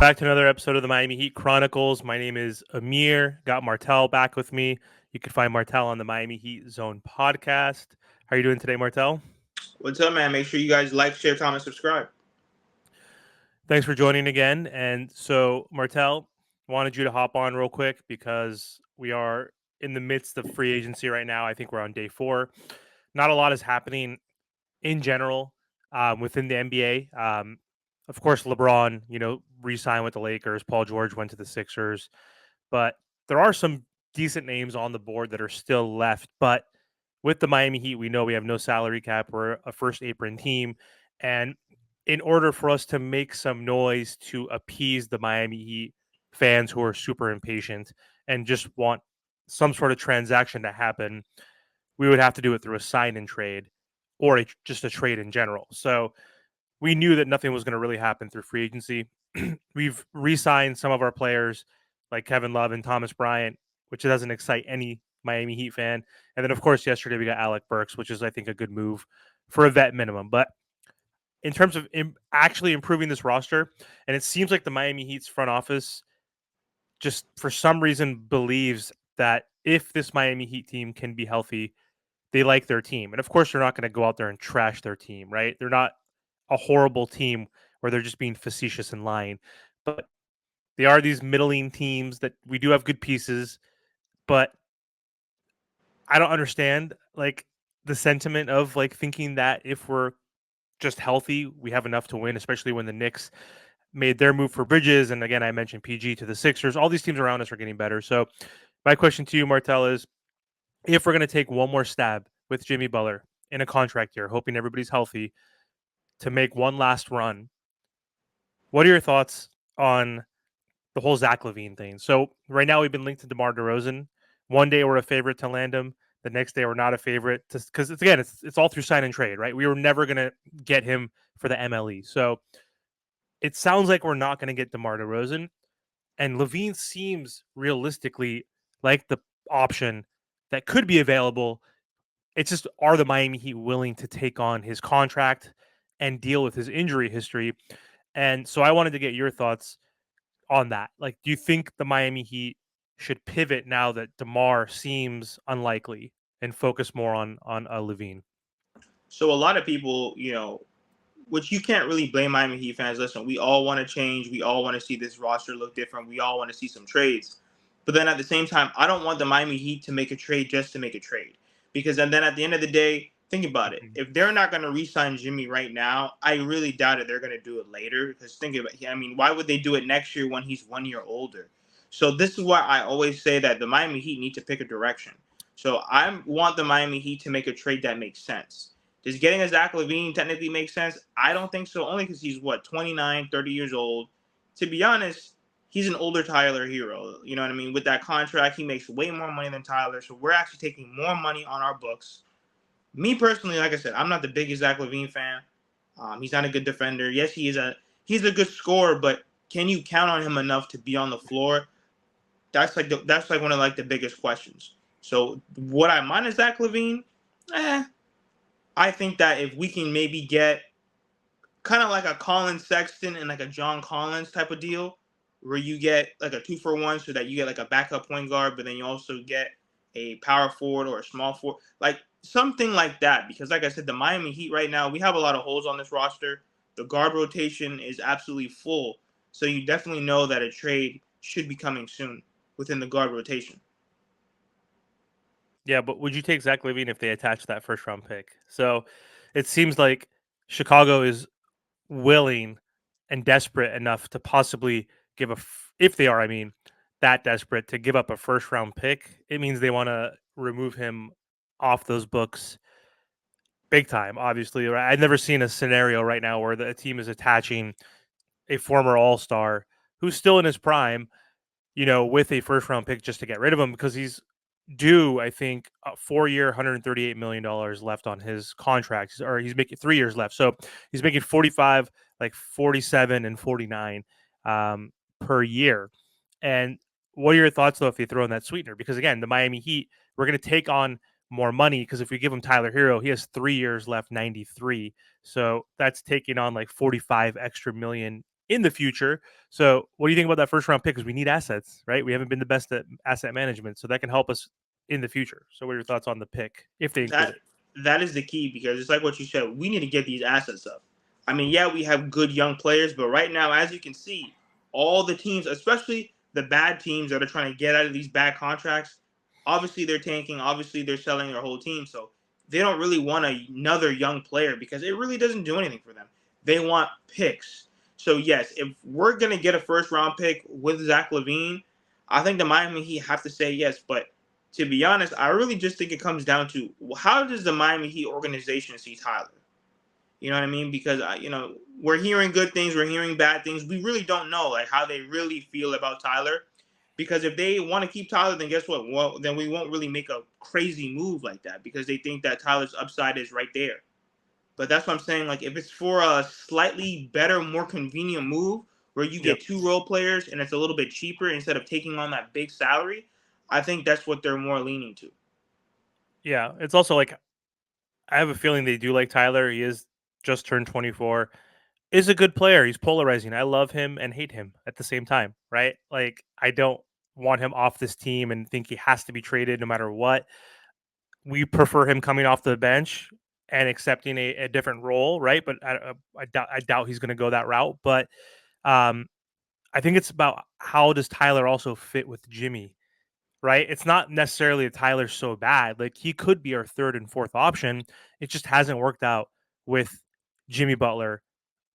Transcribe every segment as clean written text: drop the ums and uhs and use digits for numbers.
back to another episode of the Miami Heat Chronicles. My name is Amir. Got Martel back with me. You can find Martel on the Miami Heat Zone podcast. How are you doing today, Martel? What's up, man? Make sure you guys like, share, comment, subscribe. Thanks for joining again. And so, Martel, wanted you to hop on real quick because we are in the midst of free agency right now. I think we're on day 4. Not a lot is happening in general within the NBA. Of course, LeBron, re-signed with the Lakers. Paul George went to the Sixers. But there are some decent names on the board that are still left. But with the Miami Heat, we know we have no salary cap. We're a first apron team. And in order for us to make some noise to appease the Miami Heat fans who are super impatient and just want some sort of transaction to happen, we would have to do it through a sign and trade or just a trade in general. So we knew that nothing was going to really happen through free agency. We've re-signed some of our players like Kevin Love and Thomas Bryant, which doesn't excite any Miami Heat fan. And then, of course, yesterday we got Alec Burks, which is, I think, a good move for a vet minimum. But in terms of actually improving this roster, and it seems like the Miami Heat's front office just for some reason believes that if this Miami Heat team can be healthy, they like their team. And of course, they're not going to go out there and trash their team, right? They're not a horrible team where they're just being facetious and lying. But they are these middling teams that we do have good pieces, but I don't understand like the sentiment of like thinking that if we're just healthy, we have enough to win, especially when the Knicks made their move for Bridges. And again, I mentioned PG to the Sixers. All these teams around us are getting better. So my question to you, Martel, is if we're going to take one more stab with Jimmy Butler in a contract year, hoping everybody's healthy to make one last run, what are your thoughts on the whole Zach Lavine thing? So right now we've been linked to DeMar DeRozan. One day we're a favorite to land him. The next day we're not a favorite because it's all through sign and trade, right? We were never going to get him for the MLE. So it sounds like we're not going to get DeMar DeRozan. And Lavine seems realistically like the option that could be available. It's just, are the Miami Heat willing to take on his contract and deal with his injury history? And so I wanted to get your thoughts on that. Like, do you think the Miami Heat should pivot now that DeMar seems unlikely and focus more on Lavine? So a lot of people, which you can't really blame Miami Heat fans. Listen, we all want to change. We all want to see this roster look different. We all want to see some trades. But then at the same time, I don't want the Miami Heat to make a trade just to make a trade. Because then at the end of the day, think about it. Mhm. If they're not going to re-sign Jimmy right now, I really doubt it they're going to do it later. Because think about it. I mean, why would they do it next year when he's 1 year older? So this is why I always say that the Miami Heat need to pick a direction. So I want the Miami Heat to make a trade that makes sense. Does getting a Zach Lavine technically make sense? I don't think so, only because he's, 29, 30 years old. To be honest, he's an older Tyler Herro. You know what I mean? With that contract, he makes way more money than Tyler. So we're actually taking more money on our books. Me personally, like I said, I'm not the biggest Zach Lavine fan. He's not a good defender. Yes, he's a good scorer, but can you count on him enough to be on the floor? That's like one of like the biggest questions. So would I mind a Zach Lavine? I think that if we can maybe get kind of like a Colin Sexton and like a John Collins type of deal, where you get like a 2-for-1, so that you get like a backup point guard, but then you also get a power forward or a small forward, like something like that. Because like I said, the Miami Heat right now, we have a lot of holes on this roster. The guard rotation is absolutely full, so you definitely know that a trade should be coming soon within the guard rotation. Yeah, but would you take Zach Lavine if they attach that first round pick? So it seems like Chicago is willing and desperate enough to possibly give if they are, I mean, that desperate to give up a first round pick. It means they want to remove him off those books big time. Obviously, right? I've never seen a scenario right now where the team is attaching a former All Star who's still in his prime, with a first round pick just to get rid of him because he's due, I think, a 4 year, $138 million left on his contract, or he's making 3 years left. So he's making 45, like 47 and 49 per year. And what are your thoughts though if they throw in that sweetener? Because again, the Miami Heat, we're going to take on more money because if we give him Tyler Hero, he has 3 years left, 93. So that's taking on like 45 extra million in the future. So, what do you think about that first round pick? Because we need assets, right? We haven't been the best at asset management, so that can help us in the future. So, what are your thoughts on the pick if they include That it? that is the key because it's like what you said. We need to get these assets up. I mean, yeah, we have good young players, but right now, as you can see, all the teams, especially the bad teams that are trying to get out of these bad contracts, obviously they're tanking. Obviously, they're selling their whole team. So they don't really want another young player because it really doesn't do anything for them. They want picks. So yes, if we're gonna get a first round pick with Zach Lavine, I think the Miami Heat have to say yes. But to be honest, I really just think it comes down to how does the Miami Heat organization see Tyler? You know what I mean? Because we're hearing good things, we're hearing bad things. We really don't know like how they really feel about Tyler. Because if they want to keep Tyler, then guess what? Well, then we won't really make a crazy move like that because they think that Tyler's upside is right there. But that's what I'm saying. Like if it's for a slightly better, more convenient move where you Yep. get two role players and it's a little bit cheaper instead of taking on that big salary, I think that's what they're more leaning to. Yeah, it's also like I have a feeling they do like Tyler. He is just turned 24. Is a good player. He's polarizing. I love him and hate him at the same time, right? Like I don't want him off this team and think he has to be traded no matter what. We prefer him coming off the bench and accepting a different role, right? But I doubt he's going to go that route. But um, I think it's about how does Tyler also fit with Jimmy, right? It's not necessarily that Tyler's so bad. Like he could be our third and fourth option. It just hasn't worked out with Jimmy Butler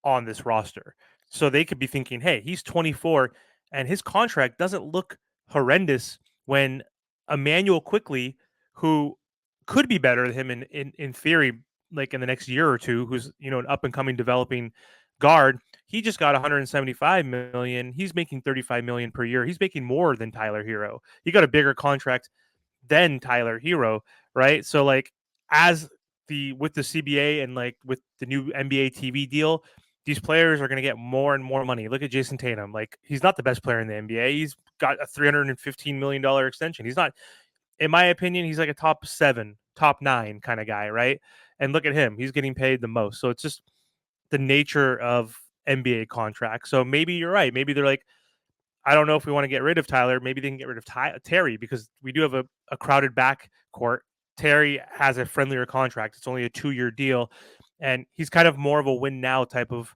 on this roster. So they could be thinking, hey, he's 24 and his contract doesn't look horrendous when Emmanuel Quickly, who could be better than him in theory, like in the next year or two, who's an up and coming developing guard, he just got 175 million. He's making 35 million per year. He's making more than Tyler Hero. He got a bigger contract than Tyler Hero, right? So like as the with the CBA and like with the new NBA TV deal, these players are going to get more and more money. Look at Jason Tatum. Like he's not the best player in the NBA. He's got a $315 million extension. He's not, in my opinion, he's like a top 7, top 9 kind of guy, right? And look at him. He's getting paid the most. So it's just the nature of NBA contracts. So maybe you're right. Maybe they're like, I don't know if we want to get rid of Tyler. Maybe they can get rid of Terry because we do have a crowded backcourt. Terry has a friendlier contract. It's only a 2-year deal. And he's kind of more of a win now type of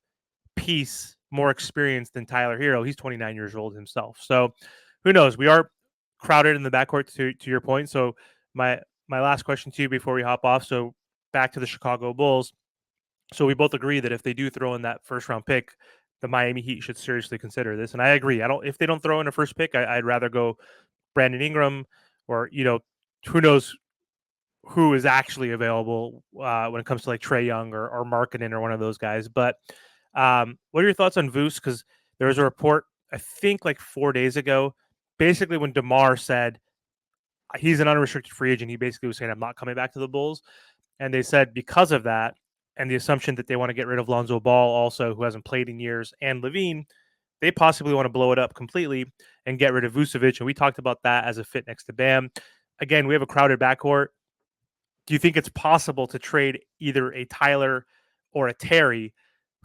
piece, more experienced than Tyler Hero. He's 29 years old himself. So who knows? We are crowded in the backcourt to your point. So my last question to you before we hop off. So back to the Chicago Bulls. So we both agree that if they do throw in that first round pick, the Miami Heat should seriously consider this. And I agree. I don't if they don't throw in a first pick, I'd rather go Brandon Ingram or who knows who is actually available when it comes to like Trey Young or Markkinen or one of those guys. But what are your thoughts on Vuce? Because there was a report I think like 4 days ago, basically when DeMar said he's an unrestricted free agent, he basically was saying I'm not coming back to the Bulls. And they said because of that, and the assumption that they want to get rid of Lonzo Ball, also who hasn't played in years, and Levine, they possibly want to blow it up completely and get rid of Vucevic. And we talked about that as a fit next to Bam. Again, we have a crowded backcourt. Do you think it's possible to trade either a Tyler or a Terry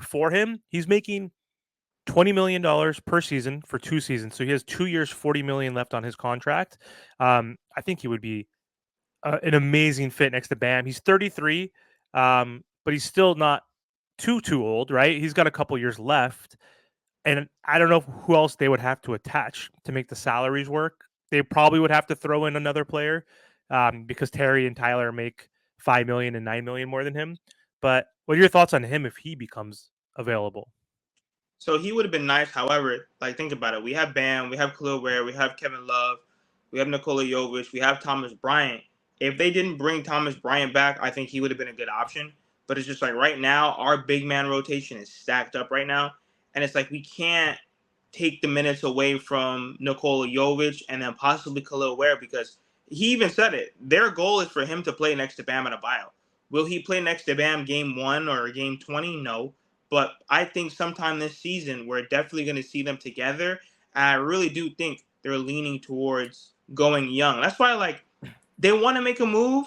for him? He's making $20 million per season for 2 seasons, so he has 2 years, 40 million left on his contract. I think he would be an amazing fit next to Bam. He's 33, but he's still not too old, right? He's got a couple years left, and I don't know who else they would have to attach to make the salaries work. They probably would have to throw in another player because Terry and Tyler make 5 million and 9 million more than him. But what are your thoughts on him if he becomes available? So he would have been nice. However, like think about it. We have Bam, we have Khalil Ware, we have Kevin Love, we have Nikola Jovic, we have Thomas Bryant. If they didn't bring Thomas Bryant back, I think he would have been a good option. But it's just like right now, our big man rotation is stacked up right now. And it's like we can't take the minutes away from Nikola Jovic and then possibly Khalil Ware because he even said it. Their goal is for him to play next to Bam Adebayo. Will he play next to Bam game 1 or game 20? No. But I think sometime this season, we're definitely going to see them together. And I really do think they're leaning towards going young. That's why, like, they want to make a move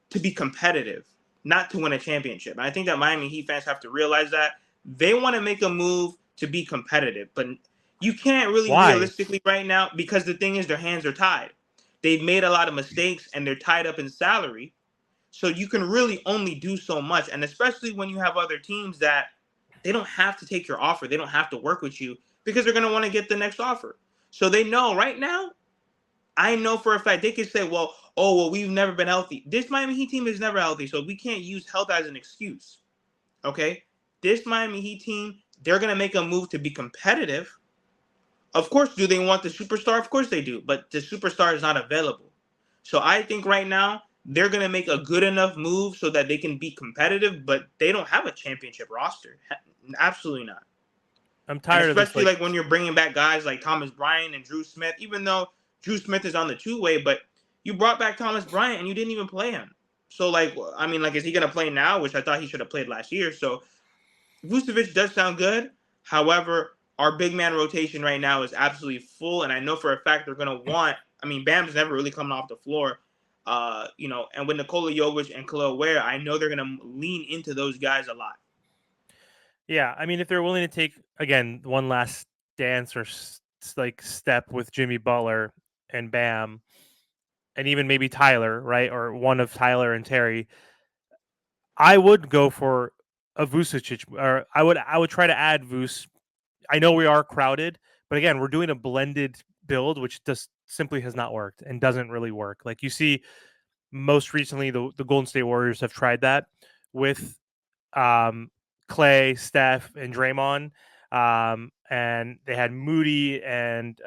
to be competitive, not to win a championship. And I think that Miami Heat fans have to realize that they want to make a move to be competitive. But you can't really Why? realistically right now, because the thing is their hands are tied. They've made a lot of mistakes and they're tied up in salary. So you can really only do so much. And especially when you have other teams that they don't have to take your offer, they don't have to work with you because they're going to want to get the next offer. So they know right now, I know for a fact they could say, well, oh, well, we've never been healthy. This Miami Heat team is never healthy. So we can't use health as an excuse. Okay. This Miami Heat team, they're going to make a move to be competitive. Of course, do they want the superstar? Of course they do, but the superstar is not available. So I think right now they're going to make a good enough move so that they can be competitive, but they don't have a championship roster. Absolutely not. I'm And tired of this. especially Like, like when you're bringing back guys like Thomas Bryant and Drew Smith, even though Drew Smith is on the two-way, but you brought back Thomas Bryant and you didn't even play him. So like, I mean, like, is he going to play now? Which I thought he should have played last year. So Vucevic does sound good. However, our big man rotation right now is absolutely full, and I know for a fact they're going to want. I mean, Bam's never really coming off the floor, and with Nikola Jovic and Khalil Ware, I know they're going to lean into those guys a lot. yeah, I mean, if they're willing to take again one last dance or like step with Jimmy Butler and Bam, and even maybe Tyler, right, or one of Tyler and Terry, I would go for a Vucevic, or I would try to add Vuce. I know we are crowded, but again, we're doing a blended build, which just simply has not worked and doesn't really work. Like you see, most recently, the Golden State Warriors have tried that with um, Clay, Steph, and Draymond, and they had Moody and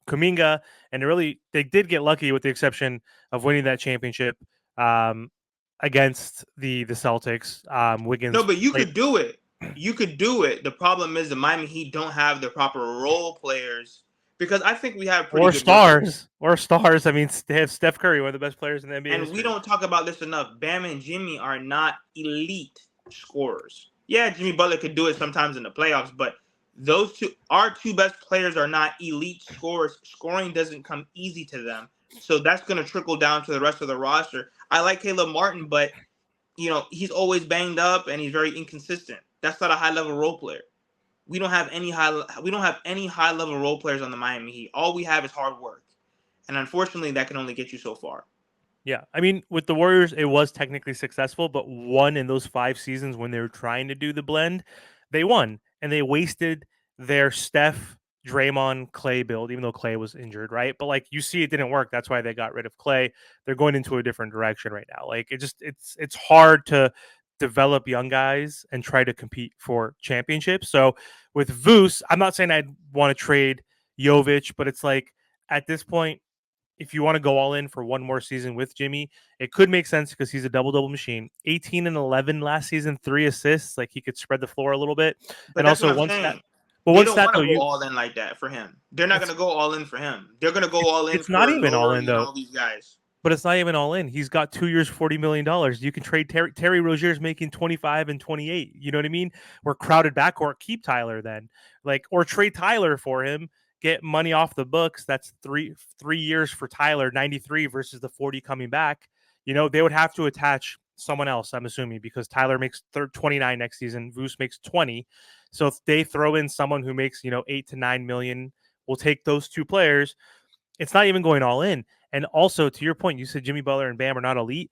Kuminga, and they did get lucky with the exception of winning that championship um, against the Celtics. No, Wiggins but you played could do it. You could do it. The problem is the Miami Heat don't have the proper role players because I think we have pretty or good role players. stars or stars. I mean, they have Steph Curry, one of the best players in the NBA And we history. don't talk about this enough. Bam and Jimmy are not elite scorers. Yeah, Jimmy Butler could do it sometimes in the playoffs, but those two, our two best players, are not elite scorers. Scoring doesn't come easy to them. So that's going to trickle down to the rest of the roster. I like Caleb Martin, but he's always banged up and he's very inconsistent. That's not a high level role player. We don't have any high level role players on the Miami Heat. All we have is hard work. And unfortunately that can only get you so far. Yeah, I mean, with the Warriors, it was technically successful, but one in those 5 seasons when they were trying to do the blend, they won, and they wasted their Steph, Draymond, Clay build, even though Clay was injured, right? But like you see, it didn't work. That's why they got rid of Clay. They're going into a different direction right now. Like it's hard to develop young guys and try to compete for championships. So with Vuce, I'm not saying I'd want to trade Jovic, but it's like at this point if you want to go all in for one more season with Jimmy, it could make sense because he's a double machine. 18 and 11 last season, 3 assists. Like he could spread the floor a little bit. But And that's what also I'm one stat, saying. but They one don't stat want though, to go all in like that for him. They're not going it's to go all in for him. They're going to go all in it's not for even all in Lori and though. all these guys. But it's not even all in. He's got 2 years, $40 million. You can trade Terry Rozier's making 25 and 28. You know what I mean? We're crowded backcourt. Keep Tyler then, like, or trade Tyler for him. Get money off the books. That's three years for Tyler, 93 versus the 40 coming back. They would have to attach someone else. I'm assuming because Tyler makes 29 next season. Vuce makes 20. So if they throw in someone who makes 8 to 9 million, we'll take those two players. It's not even going all in. And also, to your point, you said Jimmy Butler and Bam are not elite.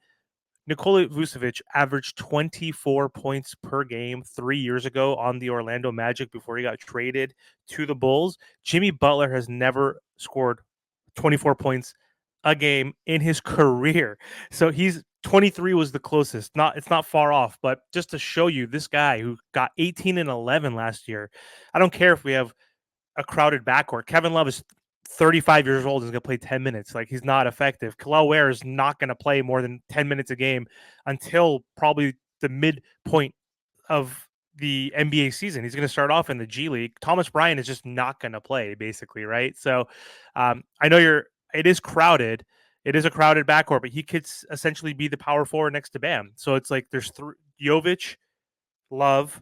Nikola Vucevic averaged 24 points per game 3 years ago on the Orlando Magic before he got traded to the Bulls. Jimmy Butler has never scored 24 points a game in his career. So he's 23 was the closest. It's not far off, but just to show you this guy who got 18 and 11 last year. I don't care if we have a crowded backcourt. Kevin Love is 35 years old and is going to play 10 minutes. Like he's not effective. Khalil Ware is not going to play more than 10 minutes a game until probably the midpoint of the NBA season. He's going to start off in the G League. Thomas Bryant is just not going to play, basically, right? So I know it is crowded. It is a crowded backcourt, but he could essentially be the power forward next to Bam. So it's like there's Jovic, Love,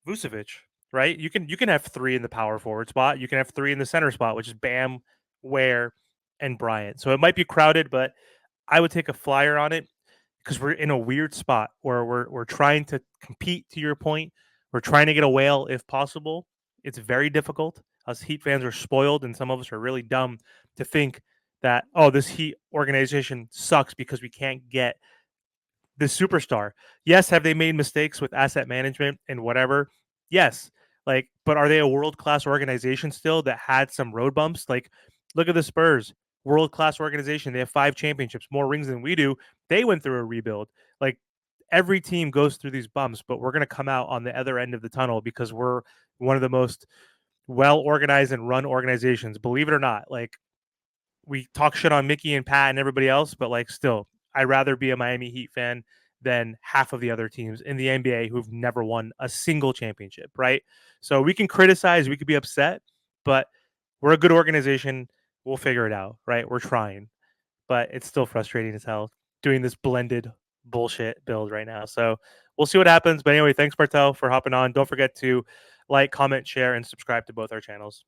Vucevic, right? You can have three in the power forward spot. You can have three in the center spot, which is Bam, Ware, and Bryant. So it might be crowded, but I would take a flyer on it because we're in a weird spot where we're trying to compete. To your point, we're trying to get a whale if possible, It's very difficult. Us Heat fans are spoiled, and some of us are really dumb to think that, oh, this Heat organization sucks because we can't get the superstar. Yes, have they made mistakes with asset management and whatever? Yes. Like, but are they a world class organization still that had some road bumps? Like, look at the Spurs, world class organization. They have 5 championships, more rings than we do. They went through a rebuild. Like, every team goes through these bumps, but we're going to come out on the other end of the tunnel because we're one of the most well organized and run organizations. Believe it or not, like, we talk shit on Mickey and Pat and everybody else, but like, still, I'd rather be a Miami Heat fan than half of the other teams in the NBA who've never won a single championship, right? So we can criticize, we could be upset, but we're a good organization. We'll figure it out, right? We're trying, but it's still frustrating as hell doing this blended bullshit build right now. So we'll see what happens. But anyway, thanks, Bartel, for hopping on. Don't forget to like, comment, share, and subscribe to both our channels.